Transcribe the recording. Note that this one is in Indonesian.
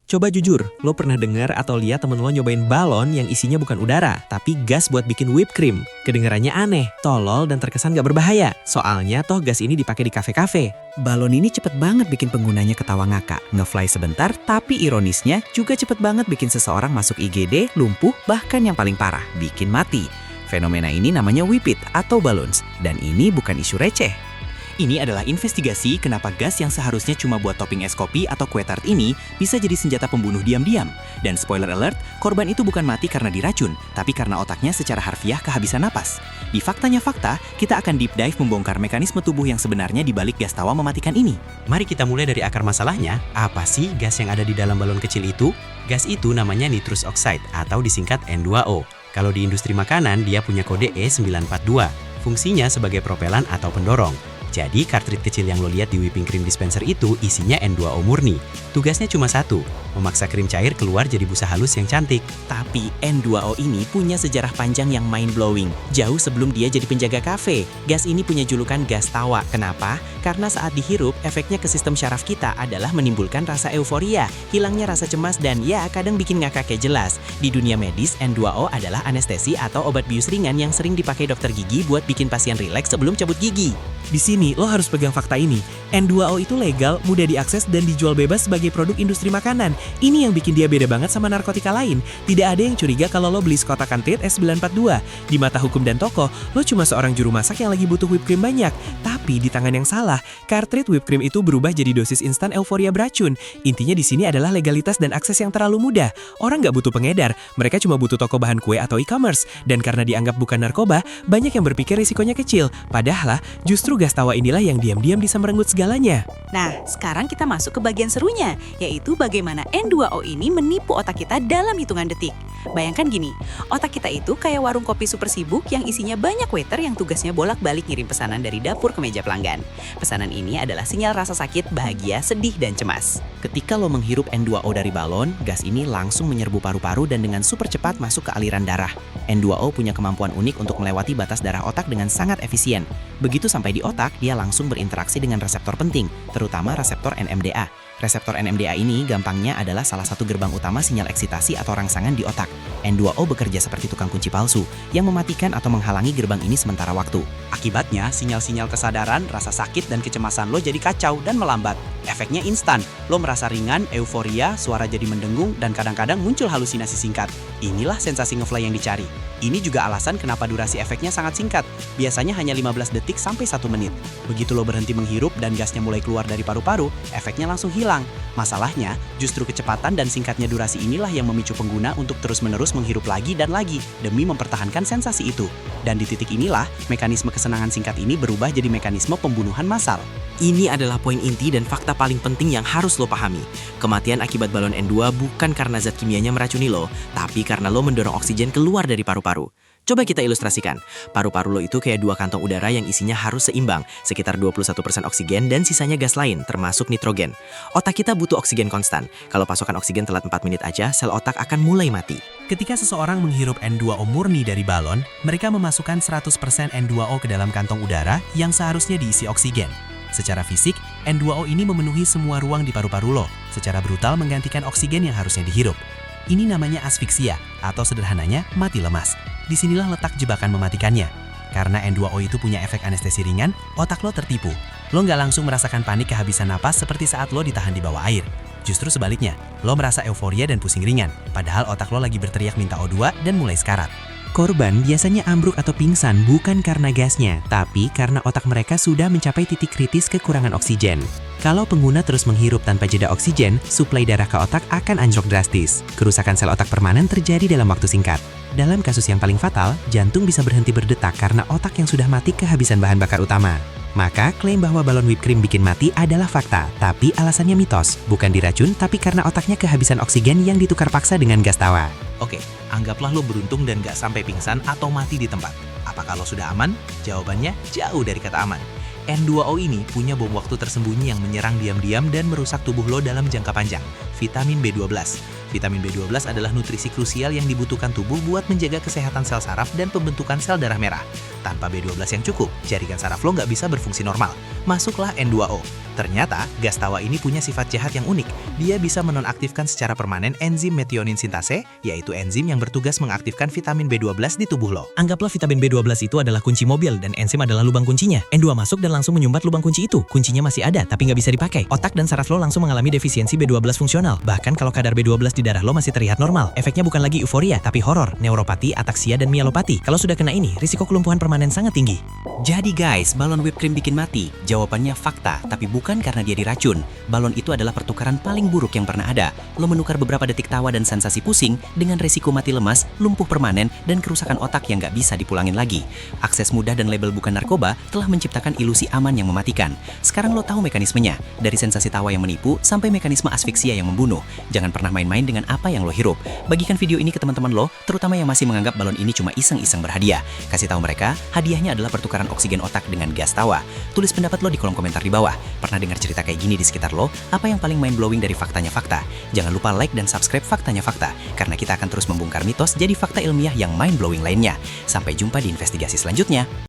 Coba jujur, lo pernah dengar atau lihat temen lo nyobain balon yang isinya bukan udara, tapi gas buat bikin whipped cream? Kedengarannya aneh, tolol, dan terkesan gak berbahaya. Soalnya toh gas ini dipakai di kafe-kafe. Balon ini cepet banget bikin penggunanya ketawa ngakak, ngefly sebentar, tapi ironisnya juga cepet banget bikin seseorang masuk IGD, lumpuh, bahkan yang paling parah, bikin mati. Fenomena ini namanya whippet atau balloons, dan ini bukan isu receh. Ini adalah investigasi kenapa gas yang seharusnya cuma buat topping es kopi atau kue tart ini bisa jadi senjata pembunuh diam-diam. Dan spoiler alert, korban itu bukan mati karena diracun, tapi karena otaknya secara harfiah kehabisan napas. Di Faktanya Fakta, kita akan deep dive membongkar mekanisme tubuh yang sebenarnya di balik gas tawa mematikan ini. Mari kita mulai dari akar masalahnya. Apa sih gas yang ada di dalam balon kecil itu? Gas itu namanya nitrous oxide atau disingkat N2O. Kalau di industri makanan, dia punya kode E942. Fungsinya sebagai propelan atau pendorong. Jadi, kartrid kecil yang lo lihat di whipping cream dispenser itu isinya N2O murni. Tugasnya cuma satu, memaksa krim cair keluar jadi busa halus yang cantik. Tapi N2O ini punya sejarah panjang yang mind-blowing. Jauh sebelum dia jadi penjaga kafe, gas ini punya julukan gas tawa. Kenapa? Karena saat dihirup, efeknya ke sistem syaraf kita adalah menimbulkan rasa euforia, hilangnya rasa cemas, dan ya kadang bikin ngakak kayak jelas. Di dunia medis, N2O adalah anestesi atau obat bius ringan yang sering dipakai dokter gigi buat bikin pasien rileks sebelum cabut gigi. Di sini, lo harus pegang fakta ini. N2O itu legal, mudah diakses, dan dijual bebas sebagai produk industri makanan. Ini yang bikin dia beda banget sama narkotika lain. Tidak ada yang curiga kalau lo beli sekotak kartrid S942. Di mata hukum dan toko, lo cuma seorang juru masak yang lagi butuh whipped cream banyak. Tapi di tangan yang salah, kartrid whipped cream itu berubah jadi dosis instan euforia beracun. Intinya di sini adalah legalitas dan akses yang terlalu mudah. Orang nggak butuh pengedar, mereka cuma butuh toko bahan kue atau e-commerce. Dan karena dianggap bukan narkoba, banyak yang berpikir risikonya kecil. Padahal, justru gas tawa inilah yang diam-diam bisa merenggut segalanya. Nah, sekarang kita masuk ke bagian serunya, yaitu bagaimana N2O ini menipu otak kita dalam hitungan detik. Bayangkan gini, otak kita itu kayak warung kopi super sibuk yang isinya banyak waiter yang tugasnya bolak-balik ngirim pesanan dari dapur ke meja pelanggan. Pesanan ini adalah sinyal rasa sakit, bahagia, sedih, dan cemas. Ketika lo menghirup N2O dari balon, gas ini langsung menyerbu paru-paru dan dengan super cepat masuk ke aliran darah. N2O punya kemampuan unik untuk melewati batas darah otak dengan sangat efisien. Begitu sampai di otak, dia langsung berinteraksi dengan reseptor penting, terutama reseptor NMDA. Reseptor NMDA ini gampangnya adalah salah satu gerbang utama sinyal eksitasi atau rangsangan di otak. N2O bekerja seperti tukang kunci palsu yang mematikan atau menghalangi gerbang ini sementara waktu. Akibatnya, sinyal-sinyal kesadaran, rasa sakit, dan kecemasan lo jadi kacau dan melambat. Efeknya instan, lo merasa ringan, euforia, suara jadi mendengung, dan kadang-kadang muncul halusinasi singkat. Inilah sensasi ngefly yang dicari. Ini juga alasan kenapa durasi efeknya sangat singkat, biasanya hanya 15 detik sampai 1 menit. Begitu lo berhenti menghirup dan gasnya mulai keluar dari paru-paru, efeknya langsung hilang. Masalahnya, justru kecepatan dan singkatnya durasi inilah yang memicu pengguna untuk terus-menerus menghirup lagi dan lagi demi mempertahankan sensasi itu. Dan di titik inilah, mekanisme kesenangan singkat ini berubah jadi mekanisme pembunuhan massal. Ini adalah poin inti dan fakta paling penting yang harus lo pahami. Kematian akibat balon N2 bukan karena zat kimianya meracuni lo, tapi karena lo mendorong oksigen keluar dari paru-paru. Coba kita ilustrasikan. Paru-paru lo itu kayak dua kantong udara yang isinya harus seimbang, sekitar 21% oksigen dan sisanya gas lain, termasuk nitrogen. Otak kita butuh oksigen konstan. Kalau pasokan oksigen telat 4 menit aja, sel otak akan mulai mati. Ketika seseorang menghirup N2O murni dari balon, mereka memasukkan 100% N2O ke dalam kantong udara yang seharusnya diisi oksigen. Secara fisik, N2O ini memenuhi semua ruang di paru-paru lo, secara brutal menggantikan oksigen yang harusnya dihirup. Ini namanya asfiksia, atau sederhananya mati lemas. Disinilah letak jebakan mematikannya. Karena N2O itu punya efek anestesi ringan, otak lo tertipu. Lo nggak langsung merasakan panik kehabisan napas seperti saat lo ditahan di bawah air. Justru sebaliknya, lo merasa euforia dan pusing ringan, padahal otak lo lagi berteriak minta O2 dan mulai sekarat. Korban biasanya ambruk atau pingsan bukan karena gasnya, tapi karena otak mereka sudah mencapai titik kritis kekurangan oksigen. Kalau pengguna terus menghirup tanpa jeda oksigen, suplai darah ke otak akan anjlok drastis. Kerusakan sel otak permanen terjadi dalam waktu singkat. Dalam kasus yang paling fatal, jantung bisa berhenti berdetak karena otak yang sudah mati kehabisan bahan bakar utama. Maka, klaim bahwa balon whipped cream bikin mati adalah fakta, tapi alasannya mitos. Bukan diracun, tapi karena otaknya kehabisan oksigen yang ditukar paksa dengan gas tawa. Oke, anggaplah lo beruntung dan gak sampai pingsan atau mati di tempat. Apakah lo sudah aman? Jawabannya jauh dari kata aman. N2O ini punya bom waktu tersembunyi yang menyerang diam-diam dan merusak tubuh lo dalam jangka panjang, vitamin B12. Vitamin B12 adalah nutrisi krusial yang dibutuhkan tubuh buat menjaga kesehatan sel saraf dan pembentukan sel darah merah. Tanpa B12 yang cukup, jaringan saraf lo nggak bisa berfungsi normal. Masuklah N2O. Ternyata, gas tawa ini punya sifat jahat yang unik. Dia bisa menonaktifkan secara permanen enzim metionin sintase, yaitu enzim yang bertugas mengaktifkan vitamin B12 di tubuh lo. Anggaplah vitamin B12 itu adalah kunci mobil dan enzim adalah lubang kuncinya. N2 masuk dan langsung menyumbat lubang kunci itu. Kuncinya masih ada tapi nggak bisa dipakai. Otak dan saraf lo langsung mengalami defisiensi B12 fungsional. Bahkan kalau kadar B12 di darah lo masih terlihat normal. Efeknya bukan lagi euforia, tapi horor, neuropati, ataksia, dan myelopati. Kalau sudah kena ini, risiko kelumpuhan permanen sangat tinggi. Jadi guys, balon whipped cream bikin mati? Jawabannya fakta, tapi bukan karena dia diracun. Balon itu adalah pertukaran paling buruk yang pernah ada. Lo menukar beberapa detik tawa dan sensasi pusing dengan resiko mati lemas, lumpuh permanen, dan kerusakan otak yang nggak bisa dipulangin lagi. Akses mudah dan label bukan narkoba telah menciptakan ilusi aman yang mematikan. Sekarang lo tahu mekanismenya, dari sensasi tawa yang menipu sampai mekanisme asfiksia yang membunuh. Jangan pernah main-main dengan apa yang lo hirup. Bagikan video ini ke teman-teman lo, terutama yang masih menganggap balon ini cuma iseng-iseng berhadiah. Kasih tahu mereka, hadiahnya adalah pertukaran oksigen otak dengan gas tawa. Tulis pendapat lo di kolom komentar di bawah. Pernah dengar cerita kayak gini di sekitar lo? Apa yang paling mind-blowing dari faktanya fakta? Jangan lupa like dan subscribe faktanya fakta, karena kita akan terus membongkar mitos jadi fakta ilmiah yang mind-blowing lainnya. Sampai jumpa di investigasi selanjutnya.